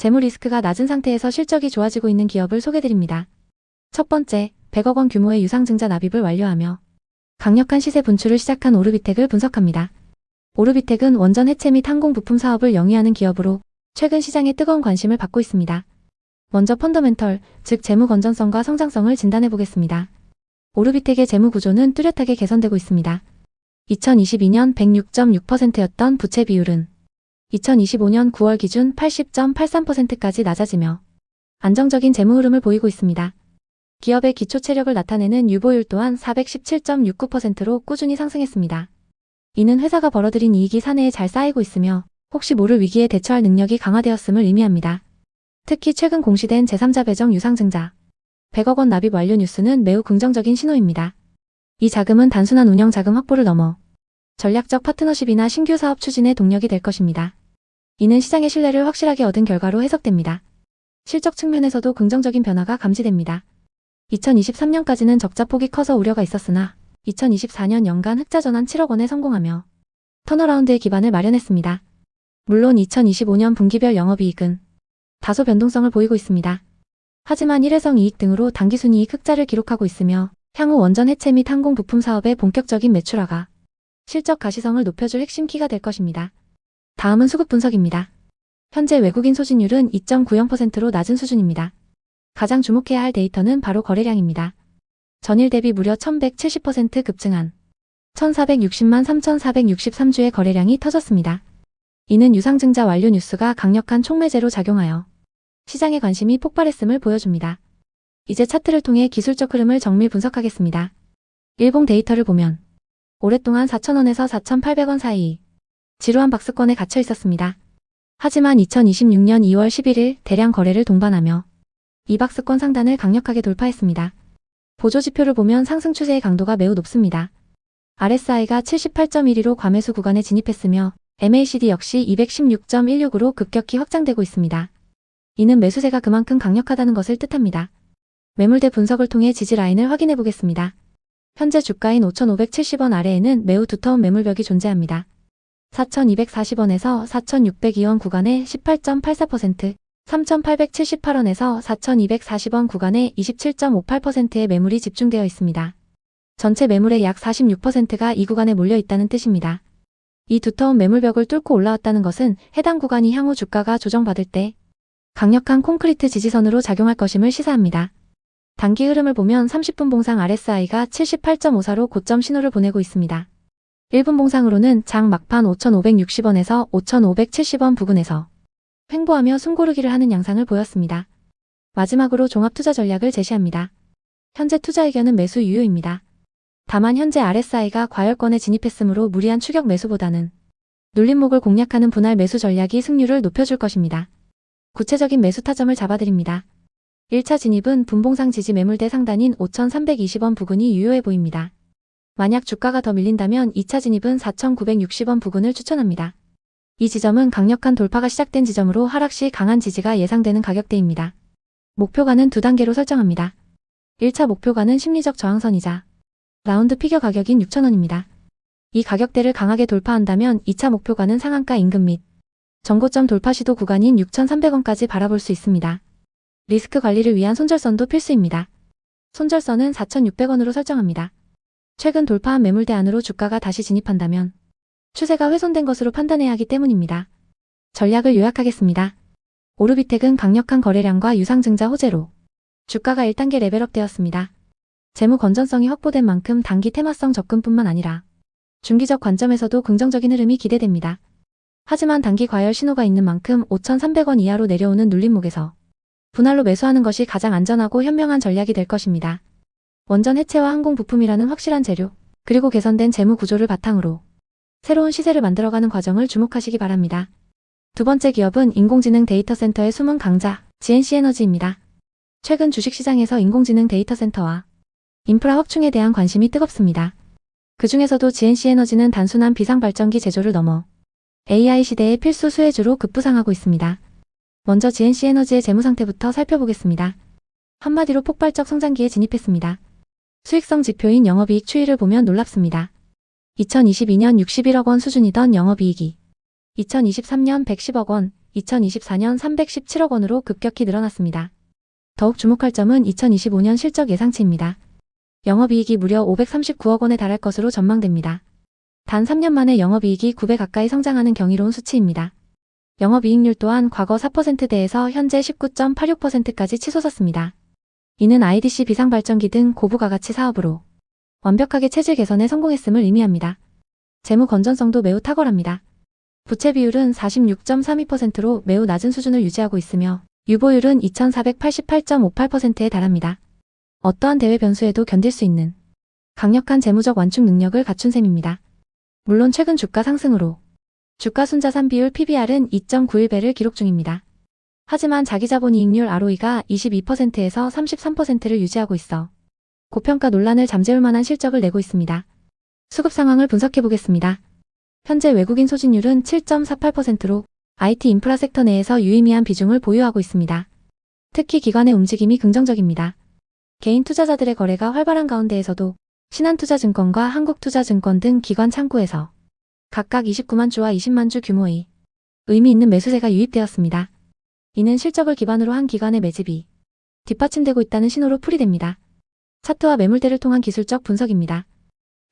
재무 리스크가 낮은 상태에서 실적이 좋아지고 있는 기업을 소개드립니다. 첫 번째, 100억 원 규모의 유상증자 납입을 완료하며 강력한 시세 분출을 시작한 오르비텍을 분석합니다. 오르비텍은 원전 해체 및 항공 부품 사업을 영위하는 기업으로 최근 시장에 뜨거운 관심을 받고 있습니다. 먼저 펀더멘털, 즉 재무 건전성과 성장성을 진단해 보겠습니다. 오르비텍의 재무 구조는 뚜렷하게 개선되고 있습니다. 2022년 106.6%였던 부채 비율은 2025년 9월 기준 80.83%까지 낮아지며 안정적인 재무 흐름을 보이고 있습니다. 기업의 기초 체력을 나타내는 유보율 또한 417.69%로 꾸준히 상승했습니다. 이는 회사가 벌어들인 이익이 사내에 잘 쌓이고 있으며 혹시 모를 위기에 대처할 능력이 강화되었음을 의미합니다. 특히 최근 공시된 제3자 배정 유상증자 100억 원 납입 완료 뉴스는 매우 긍정적인 신호입니다. 이 자금은 단순한 운영 자금 확보를 넘어 전략적 파트너십이나 신규 사업 추진의 동력이 될 것입니다. 이는 시장의 신뢰를 확실하게 얻은 결과로 해석됩니다. 실적 측면에서도 긍정적인 변화가 감지됩니다. 2023년까지는 적자 폭이 커서 우려가 있었으나 2024년 연간 흑자 전환 7억 원에 성공하며 턴어라운드의 기반을 마련했습니다. 물론 2025년 분기별 영업이익은 다소 변동성을 보이고 있습니다. 하지만 일회성 이익 등으로 당기순이익 흑자를 기록하고 있으며 향후 원전 해체 및 항공 부품 사업의 본격적인 매출화가 실적 가시성을 높여줄 핵심 키가 될 것입니다. 다음은 수급 분석입니다. 현재 외국인 소진율은 2.90%로 낮은 수준입니다. 가장 주목해야 할 데이터는 바로 거래량입니다. 전일 대비 무려 1170% 급증한 1460만 3463주의 거래량이 터졌습니다. 이는 유상증자 완료 뉴스가 강력한 촉매제로 작용하여 시장의 관심이 폭발했음을 보여줍니다. 이제 차트를 통해 기술적 흐름을 정밀 분석하겠습니다. 일봉 데이터를 보면 오랫동안 4,000원에서 4,800원 사이 지루한 박스권에 갇혀 있었습니다. 하지만 2026년 2월 11일 대량 거래를 동반하며 이 박스권 상단을 강력하게 돌파했습니다. 보조지표를 보면 상승 추세의 강도가 매우 높습니다. RSI가 78.12로 과매수 구간에 진입했으며 MACD 역시 216.16으로 급격히 확장되고 있습니다. 이는 매수세가 그만큼 강력하다는 것을 뜻합니다. 매물대 분석을 통해 지지 라인을 확인해 보겠습니다. 현재 주가인 5,570원 아래에는 매우 두터운 매물벽이 존재합니다. 4,240원에서 4,602원 구간에 18.84%, 3,878원에서 4,240원 구간에 27.58%의 매물이 집중되어 있습니다. 전체 매물의 약 46%가 이 구간에 몰려 있다는 뜻입니다. 이 두터운 매물벽을 뚫고 올라왔다는 것은 해당 구간이 향후 주가가 조정받을 때 강력한 콘크리트 지지선으로 작용할 것임을 시사합니다. 단기 흐름을 보면 30분 봉상 RSI가 78.54로 고점 신호를 보내고 있습니다. 1분 봉상으로는 장 막판 5,560원에서 5,570원 부근에서 횡보하며 숨고르기를 하는 양상을 보였습니다. 마지막으로 종합 투자 전략을 제시합니다. 현재 투자 의견은 매수 유효입니다. 다만 현재 RSI가 과열권에 진입했으므로 무리한 추격 매수보다는 눌림목을 공략하는 분할 매수 전략이 승률을 높여줄 것입니다. 구체적인 매수 타점을 잡아드립니다. 1차 진입은 분봉상 지지 매물대 상단인 5,320원 부근이 유효해 보입니다. 만약 주가가 더 밀린다면 2차 진입은 4,960원 부근을 추천합니다. 이 지점은 강력한 돌파가 시작된 지점으로 하락 시 강한 지지가 예상되는 가격대입니다. 목표가는 두 단계로 설정합니다. 1차 목표가는 심리적 저항선이자 라운드 피겨 가격인 6,000원입니다. 이 가격대를 강하게 돌파한다면 2차 목표가는 상한가 인근 및 전고점 돌파 시도 구간인 6,300원까지 바라볼 수 있습니다. 리스크 관리를 위한 손절선도 필수입니다. 손절선은 4,600원으로 설정합니다. 최근 돌파한 매물대 안으로 주가가 다시 진입한다면 추세가 훼손된 것으로 판단해야 하기 때문입니다. 전략을 요약하겠습니다. 오르비텍은 강력한 거래량과 유상증자 호재로 주가가 1단계 레벨업 되었습니다. 재무 건전성이 확보된 만큼 단기 테마성 접근뿐만 아니라 중기적 관점에서도 긍정적인 흐름이 기대됩니다. 하지만 단기 과열 신호가 있는 만큼 5,300원 이하로 내려오는 눌림목에서 분할로 매수하는 것이 가장 안전하고 현명한 전략이 될 것입니다. 원전 해체와 항공 부품이라는 확실한 재료, 그리고 개선된 재무 구조를 바탕으로 새로운 시세를 만들어가는 과정을 주목하시기 바랍니다. 두 번째 기업은 인공지능 데이터 센터의 숨은 강자, GNC 에너지입니다. 최근 주식시장에서 인공지능 데이터 센터와 인프라 확충에 대한 관심이 뜨겁습니다. 그 중에서도 GNC 에너지는 단순한 비상발전기 제조를 넘어 AI 시대의 필수 수혜주로 급부상하고 있습니다. 먼저 GNC 에너지의 재무 상태부터 살펴보겠습니다. 한마디로 폭발적 성장기에 진입했습니다. 수익성 지표인 영업이익 추이를 보면 놀랍습니다. 2022년 61억 원 수준이던 영업이익이 2023년 110억 원, 2024년 317억 원으로 급격히 늘어났습니다. 더욱 주목할 점은 2025년 실적 예상치입니다. 영업이익이 무려 539억 원에 달할 것으로 전망됩니다. 단 3년 만에 영업이익이 9배 가까이 성장하는 경이로운 수치입니다. 영업이익률 또한 과거 4%대에서 현재 19.86%까지 치솟았습니다. 이는 IDC 비상발전기 등 고부가가치 사업으로 완벽하게 체질 개선에 성공했음을 의미합니다. 재무 건전성도 매우 탁월합니다. 부채 비율은 46.32%로 매우 낮은 수준을 유지하고 있으며 유보율은 2488.58%에 달합니다. 어떠한 대외 변수에도 견딜 수 있는 강력한 재무적 완충 능력을 갖춘 셈입니다. 물론 최근 주가 상승으로 주가 순자산 비율 PBR은 2.91배를 기록 중입니다. 하지만 자기자본이익률 ROE가 22%에서 33%를 유지하고 있어 고평가 논란을 잠재울 만한 실적을 내고 있습니다. 수급 상황을 분석해 보겠습니다. 현재 외국인 소진율은 7.48%로 IT 인프라 섹터 내에서 유의미한 비중을 보유하고 있습니다. 특히 기관의 움직임이 긍정적입니다. 개인 투자자들의 거래가 활발한 가운데에서도 신한투자증권과 한국투자증권 등 기관 창구에서 각각 29만 주와 20만 주 규모의 의미 있는 매수세가 유입되었습니다. 이는 실적을 기반으로 한 기관의 매집이 뒷받침되고 있다는 신호로 풀이됩니다. 차트와 매물대를 통한 기술적 분석입니다.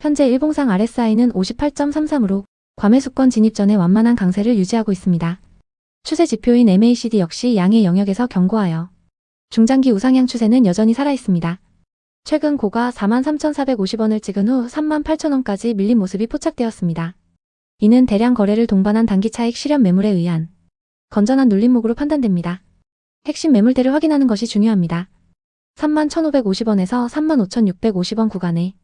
현재 일봉상 RSI는 58.33으로 과매수권 진입 전에 완만한 강세를 유지하고 있습니다. 추세 지표인 MACD 역시 양의 영역에서 견고하여 중장기 우상향 추세는 여전히 살아있습니다. 최근 고가 43,450원을 찍은 후 38,000원까지 밀린 모습이 포착되었습니다. 이는 대량 거래를 동반한 단기 차익 실현 매물에 의한 건전한 눌림목으로 판단됩니다. 핵심 매물대를 확인하는 것이 중요합니다. 31,550원에서 35,650원 구간에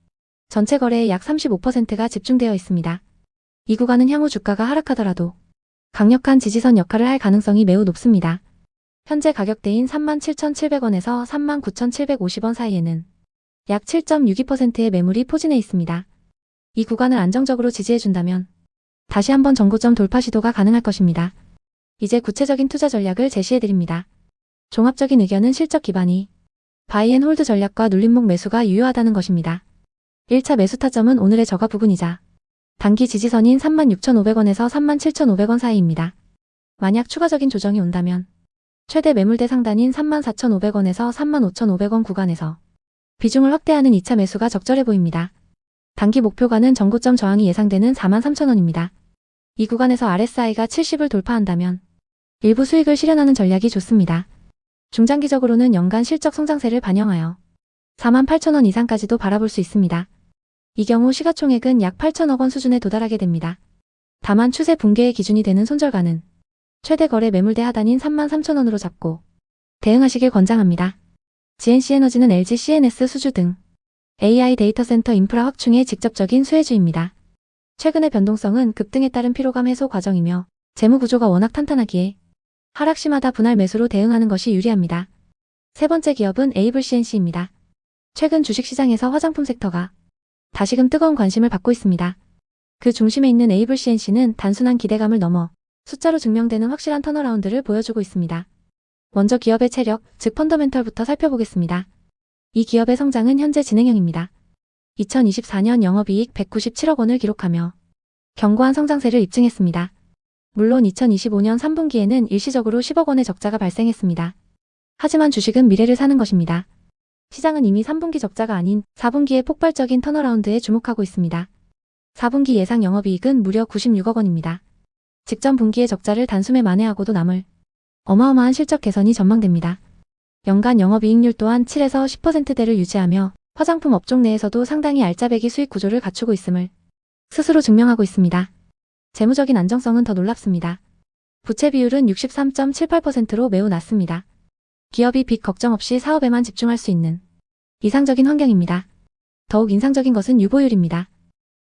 전체 거래의 약 35%가 집중되어 있습니다. 이 구간은 향후 주가가 하락하더라도 강력한 지지선 역할을 할 가능성이 매우 높습니다. 현재 가격대인 37,700원에서 39,750원 사이에는 약 7.62%의 매물이 포진해 있습니다. 이 구간을 안정적으로 지지해준다면 다시 한번 전고점 돌파 시도가 가능할 것입니다. 이제 구체적인 투자 전략을 제시해드립니다. 종합적인 의견은 실적 기반이 바이앤홀드 전략과 눌림목 매수가 유효하다는 것입니다. 1차 매수 타점은 오늘의 저가 부근이자 단기 지지선인 36,500원에서 37,500원 사이입니다. 만약 추가적인 조정이 온다면 최대 매물대 상단인 34,500원에서 35,500원 구간에서 비중을 확대하는 2차 매수가 적절해 보입니다. 단기 목표가는 전고점 저항이 예상되는 43,000원입니다. 이 구간에서 RSI가 70을 돌파한다면 일부 수익을 실현하는 전략이 좋습니다. 중장기적으로는 연간 실적 성장세를 반영하여 48,000원 이상까지도 바라볼 수 있습니다. 이 경우 시가총액은 약 8천억 원 수준에 도달하게 됩니다. 다만 추세 붕괴의 기준이 되는 손절가는 최대 거래 매물대 하단인 33,000원으로 잡고 대응하시길 권장합니다. GNC에너지는 LG CNS 수주 등 AI 데이터 센터 인프라 확충의 직접적인 수혜주입니다. 최근의 변동성은 급등에 따른 피로감 해소 과정이며 재무 구조가 워낙 탄탄하기에 하락 시마다 분할 매수로 대응하는 것이 유리합니다. 세 번째 기업은 에이블 CNC입니다. 최근 주식시장에서 화장품 섹터가 다시금 뜨거운 관심을 받고 있습니다. 그 중심에 있는 에이블 CNC는 단순한 기대감을 넘어 숫자로 증명되는 확실한 턴어라운드를 보여주고 있습니다. 먼저 기업의 체력, 즉 펀더멘털부터 살펴보겠습니다. 이 기업의 성장은 현재 진행형입니다. 2024년 영업이익 197억 원을 기록하며 견고한 성장세를 입증했습니다. 물론 2025년 3분기에는 일시적으로 10억 원의 적자가 발생했습니다. 하지만 주식은 미래를 사는 것입니다. 시장은 이미 3분기 적자가 아닌 4분기의 폭발적인 턴어라운드에 주목하고 있습니다. 4분기 예상 영업이익은 무려 96억 원입니다. 직전 분기의 적자를 단숨에 만회하고도 남을 어마어마한 실적 개선이 전망됩니다. 연간 영업이익률 또한 7에서 10%대를 유지하며 화장품 업종 내에서도 상당히 알짜배기 수익 구조를 갖추고 있음을 스스로 증명하고 있습니다. 재무적인 안정성은 더 놀랍습니다. 부채 비율은 63.78%로 매우 낮습니다. 기업이 빚 걱정 없이 사업에만 집중할 수 있는 이상적인 환경입니다. 더욱 인상적인 것은 유보율입니다.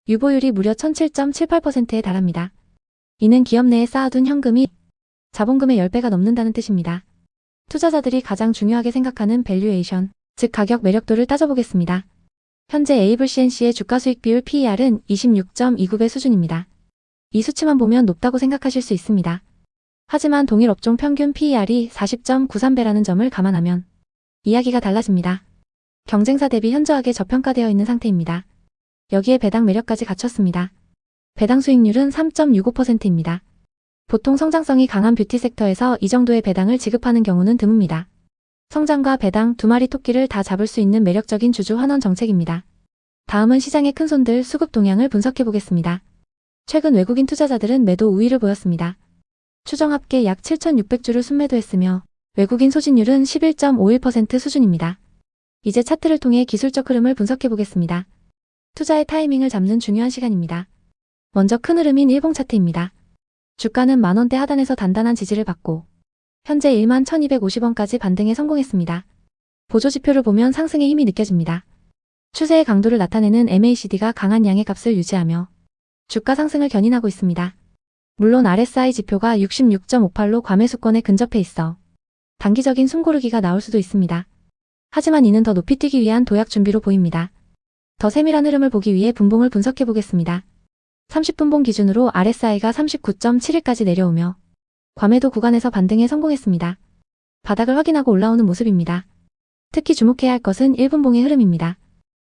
유보율이 무려 1007.78%에 달합니다. 이는 기업 내에 쌓아둔 현금이 자본금의 10배가 넘는다는 뜻입니다. 투자자들이 가장 중요하게 생각하는 밸류에이션, 즉 가격 매력도를 따져보겠습니다. 현재 에이블 CNC의 주가 수익 비율 PER은 26.29배 수준입니다. 이 수치만 보면 높다고 생각하실 수 있습니다. 하지만 동일 업종 평균 PER이 40.93배라는 점을 감안하면 이야기가 달라집니다. 경쟁사 대비 현저하게 저평가되어 있는 상태입니다. 여기에 배당 매력까지 갖췄습니다. 배당 수익률은 3.65%입니다. 보통 성장성이 강한 뷰티 섹터에서 이 정도의 배당을 지급하는 경우는 드뭅니다. 성장과 배당 두 마리 토끼를 다 잡을 수 있는 매력적인 주주 환원 정책입니다. 다음은 시장의 큰손들 수급 동향을 분석해 보겠습니다. 최근 외국인 투자자들은 매도 우위를 보였습니다. 추정 합계 약 7,600주를 순매도했으며 외국인 소진율은 11.51% 수준입니다. 이제 차트를 통해 기술적 흐름을 분석해 보겠습니다. 투자의 타이밍을 잡는 중요한 시간입니다. 먼저 큰 흐름인 일봉 차트입니다. 주가는 만원대 하단에서 단단한 지지를 받고 현재 11,250원까지 반등에 성공했습니다. 보조지표를 보면 상승의 힘이 느껴집니다. 추세의 강도를 나타내는 MACD가 강한 양의 값을 유지하며 주가 상승을 견인하고 있습니다. 물론 RSI 지표가 66.58로 과매수권에 근접해 있어 단기적인 숨고르기가 나올 수도 있습니다. 하지만 이는 더 높이 뛰기 위한 도약 준비로 보입니다. 더 세밀한 흐름을 보기 위해 분봉을 분석해 보겠습니다. 30분봉 기준으로 RSI가 39.71까지 내려오며 과매도 구간에서 반등에 성공했습니다. 바닥을 확인하고 올라오는 모습입니다. 특히 주목해야 할 것은 1분봉의 흐름입니다.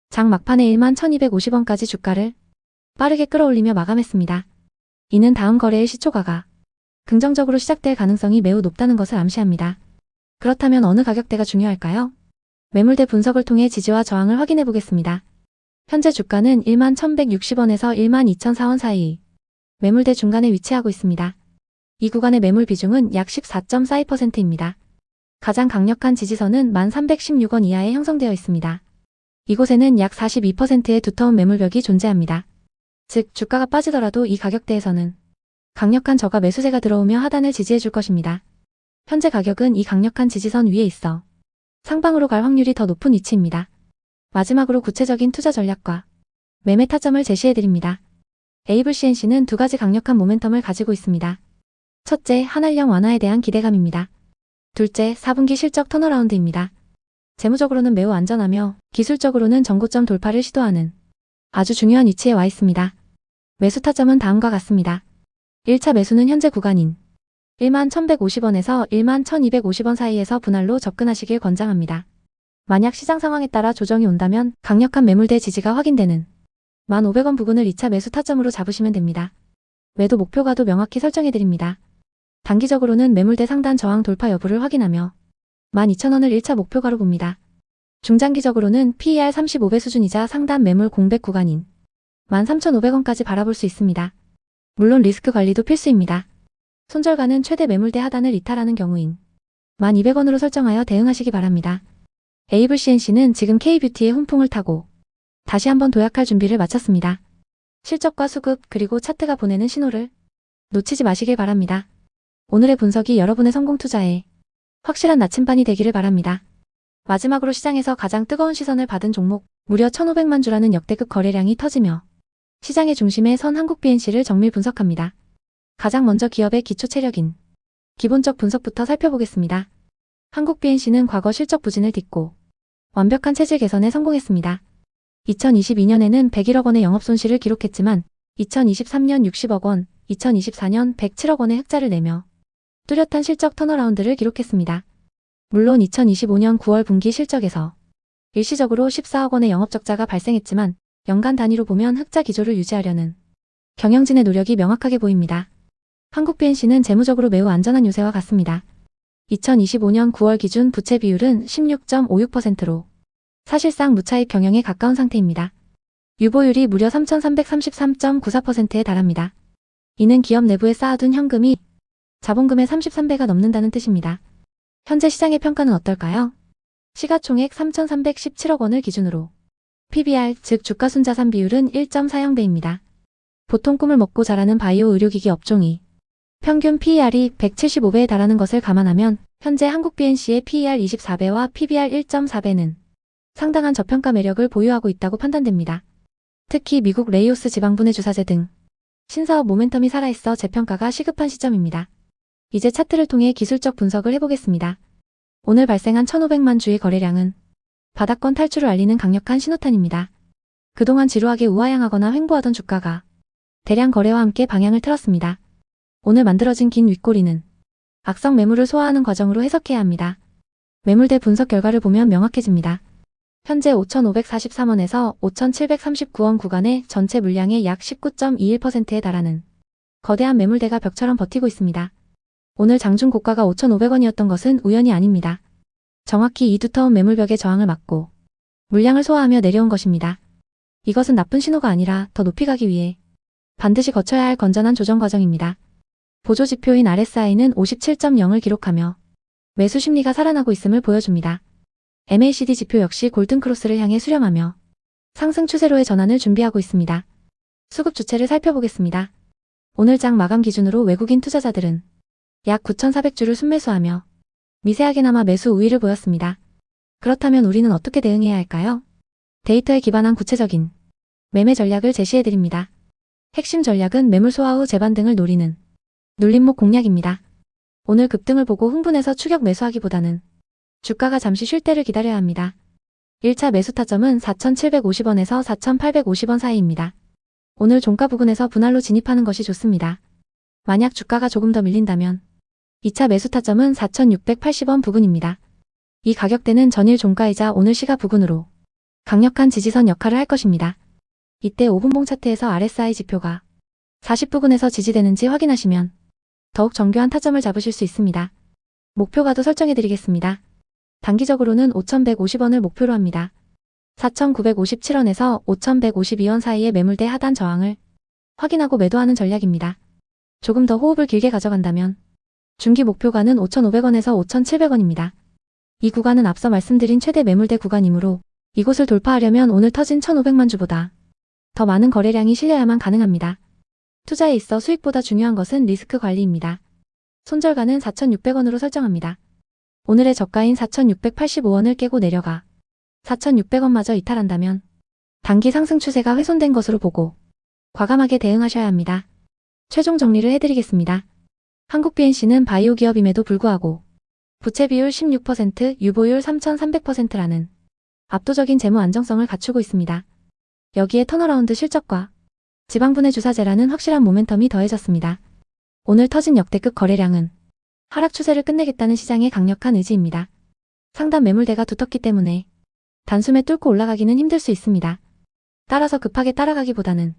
장 막판에 11,250원까지 주가를 빠르게 끌어올리며 마감했습니다. 이는 다음 거래의 시초가가 긍정적으로 시작될 가능성이 매우 높다는 것을 암시합니다. 그렇다면 어느 가격대가 중요할까요? 매물대 분석을 통해 지지와 저항을 확인해 보겠습니다. 현재 주가는 11,160원에서 12,004원 사이 매물대 중간에 위치하고 있습니다. 이 구간의 매물 비중은 약 14.42%입니다. 가장 강력한 지지선은 1,316원 이하에 형성되어 있습니다. 이곳에는 약 42%의 두터운 매물벽이 존재합니다. 즉 주가가 빠지더라도 이 가격대에서는 강력한 저가 매수세가 들어오며 하단을 지지해 줄 것입니다. 현재 가격은 이 강력한 지지선 위에 있어 상방으로 갈 확률이 더 높은 위치입니다. 마지막으로 구체적인 투자 전략과 매매 타점을 제시해드립니다. ABCNC는 두 가지 강력한 모멘텀을 가지고 있습니다. 첫째, 한알령 완화에 대한 기대감입니다. 둘째, 4분기 실적 턴어라운드입니다. 재무적으로는 매우 안전하며 기술적으로는 전고점 돌파를 시도하는 아주 중요한 위치에 와 있습니다. 매수 타점은 다음과 같습니다. 1차 매수는 현재 구간인 11,150원에서 11,250원 사이에서 분할로 접근하시길 권장합니다. 만약 시장 상황에 따라 조정이 온다면 강력한 매물대 지지가 확인되는 1,500원 부근을 2차 매수 타점으로 잡으시면 됩니다. 매도 목표가도 명확히 설정해드립니다. 단기적으로는 매물대 상단 저항 돌파 여부를 확인하며 12,000원을 1차 목표가로 봅니다. 중장기적으로는 PER 35배 수준이자 상단 매물 공백 구간인 13,500원까지 바라볼 수 있습니다. 물론 리스크 관리도 필수입니다. 손절가는 최대 매물대 하단을 이탈하는 경우인 1,200원으로 설정하여 대응하시기 바랍니다. ABCNC는 지금 K뷰티의 훈풍을 타고 다시 한번 도약할 준비를 마쳤습니다. 실적과 수급 그리고 차트가 보내는 신호를 놓치지 마시길 바랍니다. 오늘의 분석이 여러분의 성공 투자에 확실한 나침반이 되기를 바랍니다. 마지막으로 시장에서 가장 뜨거운 시선을 받은 종목 무려 1,500만 주라는 역대급 거래량이 터지며 시장의 중심에 선 한국BNC를 정밀 분석합니다. 가장 먼저 기업의 기초 체력인 기본적 분석부터 살펴보겠습니다. 한국BNC는 과거 실적 부진을 딛고 완벽한 체질 개선에 성공했습니다. 2022년에는 101억 원의 영업손실을 기록했지만 2023년 60억 원, 2024년 107억 원의 흑자를 내며 뚜렷한 실적 턴어라운드를 기록했습니다. 물론 2025년 9월 분기 실적에서 일시적으로 14억 원의 영업적자가 발생했지만 연간 단위로 보면 흑자 기조를 유지하려는 경영진의 노력이 명확하게 보입니다. 한국BNC는 재무적으로 매우 안전한 요새와 같습니다. 2025년 9월 기준 부채 비율은 16.56%로 사실상 무차입 경영에 가까운 상태입니다. 유보율이 무려 3,333.94%에 달합니다. 이는 기업 내부에 쌓아둔 현금이 자본금의 33배가 넘는다는 뜻입니다. 현재 시장의 평가는 어떨까요? 시가총액 3,317억 원을 기준으로 PBR 즉 주가순자산 비율은 1.40배입니다. 보통 꿈을 먹고 자라는 바이오 의료기기 업종이 평균 PER이 175배에 달하는 것을 감안하면 현재 한국BNC의 PER 24배와 PBR 1.4배는 상당한 저평가 매력을 보유하고 있다고 판단됩니다. 특히 미국 레이오스 지방분해 주사제 등 신사업 모멘텀이 살아있어 재평가가 시급한 시점입니다. 이제 차트를 통해 기술적 분석을 해보겠습니다. 오늘 발생한 1,500만 주의 거래량은 바닥권 탈출을 알리는 강력한 신호탄입니다. 그동안 지루하게 우하향하거나 횡보하던 주가가 대량 거래와 함께 방향을 틀었습니다. 오늘 만들어진 긴 윗꼬리는 악성 매물을 소화하는 과정으로 해석해야 합니다. 매물대 분석 결과를 보면 명확해집니다. 현재 5,543원에서 5,739원 구간의 전체 물량의 약 19.21%에 달하는 거대한 매물대가 벽처럼 버티고 있습니다. 오늘 장중 고가가 5,500원이었던 것은 우연이 아닙니다. 정확히 이 두터운 매물벽의 저항을 막고 물량을 소화하며 내려온 것입니다. 이것은 나쁜 신호가 아니라 더 높이 가기 위해 반드시 거쳐야 할 건전한 조정 과정입니다. 보조지표인 RSI는 57.0을 기록하며 매수 심리가 살아나고 있음을 보여줍니다. MACD 지표 역시 골든크로스를 향해 수렴하며 상승 추세로의 전환을 준비하고 있습니다. 수급 주체를 살펴보겠습니다. 오늘 장 마감 기준으로 외국인 투자자들은 약 9,400주를 순매수하며 미세하게나마 매수 우위를 보였습니다. 그렇다면 우리는 어떻게 대응해야 할까요? 데이터에 기반한 구체적인 매매 전략을 제시해드립니다. 핵심 전략은 매물 소화 후 재반등을 노리는 눌림목 공략입니다. 오늘 급등을 보고 흥분해서 추격 매수하기보다는 주가가 잠시 쉴 때를 기다려야 합니다. 1차 매수 타점은 4,750원에서 4,850원 사이입니다. 오늘 종가 부근에서 분할로 진입하는 것이 좋습니다. 만약 주가가 조금 더 밀린다면 2차 매수 타점은 4,680원 부근입니다. 이 가격대는 전일 종가이자 오늘 시가 부근으로 강력한 지지선 역할을 할 것입니다. 이때 5분봉 차트에서 RSI 지표가 40부근에서 지지되는지 확인하시면 더욱 정교한 타점을 잡으실 수 있습니다. 목표가도 설정해드리겠습니다. 단기적으로는 5,150원을 목표로 합니다. 4,957원에서 5,152원 사이의 매물대 하단 저항을 확인하고 매도하는 전략입니다. 조금 더 호흡을 길게 가져간다면 중기 목표가는 5,500원에서 5,700원입니다. 이 구간은 앞서 말씀드린 최대 매물대 구간이므로 이곳을 돌파하려면 오늘 터진 1,500만 주보다 더 많은 거래량이 실려야만 가능합니다. 투자에 있어 수익보다 중요한 것은 리스크 관리입니다. 손절가는 4,600원으로 설정합니다. 오늘의 저가인 4,685원을 깨고 내려가 4,600원마저 이탈한다면 단기 상승 추세가 훼손된 것으로 보고 과감하게 대응하셔야 합니다. 최종 정리를 해드리겠습니다. 한국 BNC는 바이오 기업임에도 불구하고 부채 비율 16%, 유보율 3,300%라는 압도적인 재무 안정성을 갖추고 있습니다. 여기에 턴어라운드 실적과 지방분해 주사제라는 확실한 모멘텀이 더해졌습니다. 오늘 터진 역대급 거래량은 하락 추세를 끝내겠다는 시장의 강력한 의지입니다. 상단 매물대가 두텁기 때문에 단숨에 뚫고 올라가기는 힘들 수 있습니다. 따라서 급하게 따라가기보다는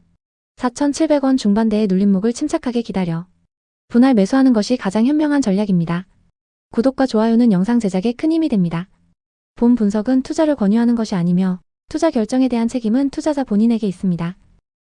4,700원 중반대의 눌림목을 침착하게 기다려 분할 매수하는 것이 가장 현명한 전략입니다. 구독과 좋아요는 영상 제작에 큰 힘이 됩니다. 본 분석은 투자를 권유하는 것이 아니며 투자 결정에 대한 책임은 투자자 본인에게 있습니다.